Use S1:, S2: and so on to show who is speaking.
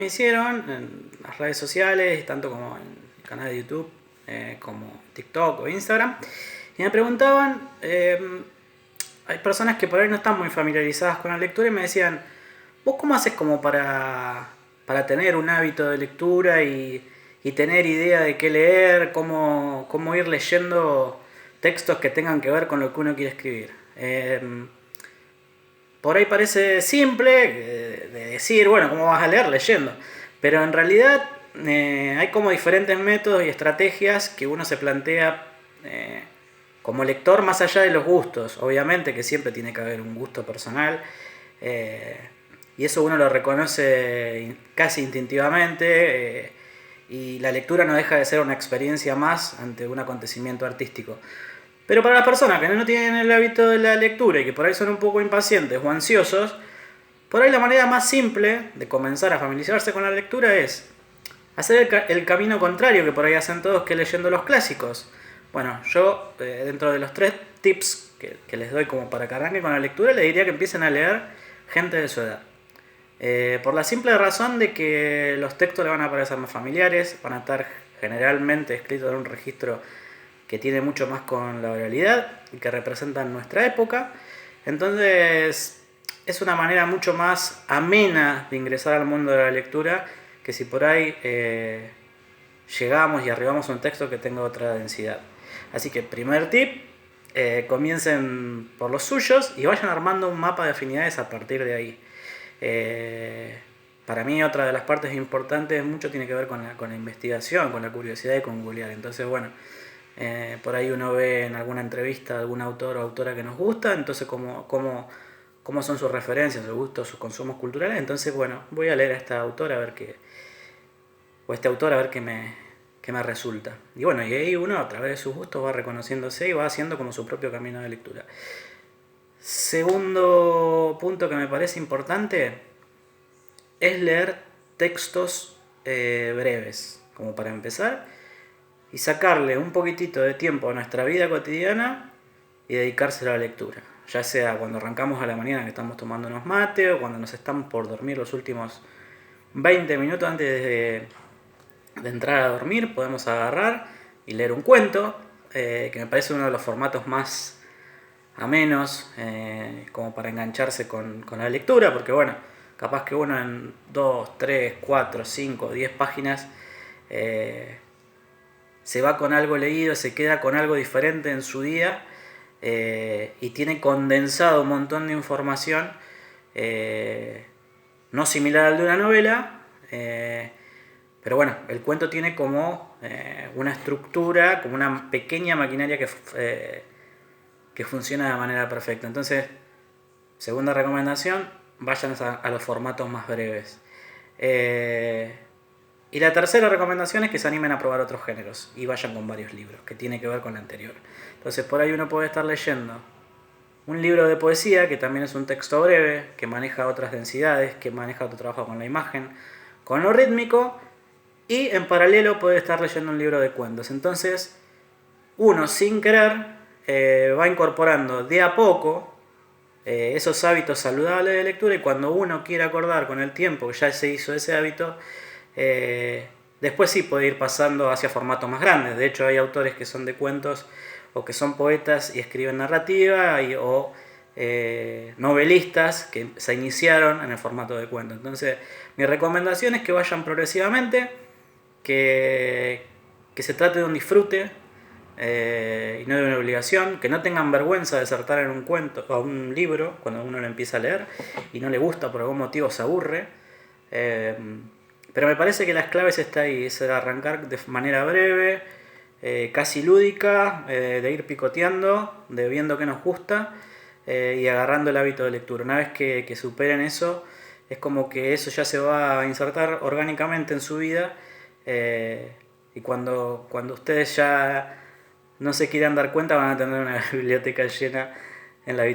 S1: Me hicieron en las redes sociales, tanto como en el canal de YouTube, como TikTok o Instagram, y me preguntaban, hay personas que por ahí no están muy familiarizadas con la lectura y me decían, ¿vos cómo haces como para tener un hábito de lectura y tener idea de qué leer, cómo ir leyendo textos que tengan que ver con lo que uno quiere escribir? Por ahí parece simple de decir, bueno, ¿cómo vas a leer? Leyendo. Pero en realidad hay como diferentes métodos y estrategias que uno se plantea como lector más allá de los gustos. Obviamente que siempre tiene que haber un gusto personal y eso uno lo reconoce casi instintivamente y la lectura no deja de ser una experiencia más ante un acontecimiento artístico. Pero para las personas que no tienen el hábito de la lectura y que por ahí son un poco impacientes o ansiosos, por ahí la manera más simple de comenzar a familiarizarse con la lectura es hacer el camino contrario que por ahí hacen todos, que es leyendo los clásicos. Bueno, yo dentro de los 3 tips que les doy como para que arranquen con la lectura, les diría que empiecen a leer gente de su edad. Por la simple razón de que los textos les van a parecer más familiares, van a estar generalmente escritos en un registro que tiene mucho más con la oralidad y que representan nuestra época. Entonces es una manera mucho más amena de ingresar al mundo de la lectura que si por ahí llegamos y arribamos a un texto que tenga otra densidad. Así que primer tip, comiencen por los suyos y vayan armando un mapa de afinidades a partir de ahí. Para mí otra de las partes importantes mucho tiene que ver con la investigación, con la curiosidad y con googlear. Entonces bueno, por ahí uno ve en alguna entrevista a algún autor o autora que nos gusta, entonces cómo son sus referencias, sus gustos, sus consumos culturales. Entonces bueno, voy a leer a esta autora a ver qué, o a este autor a ver qué me resulta. Y bueno, y ahí uno a través de sus gustos va reconociéndose y va haciendo como su propio camino de lectura. Segundo punto que me parece importante es leer textos breves, como para empezar, y sacarle un poquitito de tiempo a nuestra vida cotidiana y dedicárselo a la lectura. Ya sea cuando arrancamos a la mañana que estamos tomando unos mates o cuando nos estamos por dormir los últimos 20 minutos antes de entrar a dormir, podemos agarrar y leer un cuento, que me parece uno de los formatos más amenos como para engancharse con la lectura, porque bueno, capaz que uno en 2, 3, 4, 5, 10 páginas se va con algo leído, se queda con algo diferente en su día y tiene condensado un montón de información no similar al de una novela, pero bueno, el cuento tiene como una estructura, como una pequeña maquinaria que funciona de manera perfecta. Entonces, segunda recomendación, vayan a los formatos más breves. Y la tercera recomendación es que se animen a probar otros géneros y vayan con varios libros, que tiene que ver con la anterior. Entonces, por ahí uno puede estar leyendo un libro de poesía, que también es un texto breve, que maneja otras densidades, que maneja otro trabajo con la imagen, con lo rítmico, y en paralelo puede estar leyendo un libro de cuentos. Entonces, uno sin querer va incorporando de a poco esos hábitos saludables de lectura, y cuando uno quiere acordar con el tiempo que ya se hizo ese hábito, después sí puede ir pasando hacia formatos más grandes. De hecho hay autores que son de cuentos o que son poetas y escriben narrativa o novelistas que se iniciaron en el formato de cuento. Entonces mi recomendación es que vayan progresivamente, que se trate de un disfrute y no de una obligación, que no tengan vergüenza de saltar en un cuento o un libro cuando uno lo empieza a leer y no le gusta, por algún motivo se aburre. Pero me parece que las claves está ahí, es arrancar de manera breve, casi lúdica, de ir picoteando, de viendo qué nos gusta y agarrando el hábito de lectura. Una vez que superen eso, es como que eso ya se va a insertar orgánicamente en su vida y cuando ustedes ya no se quieran dar cuenta van a tener una biblioteca llena en la habitación.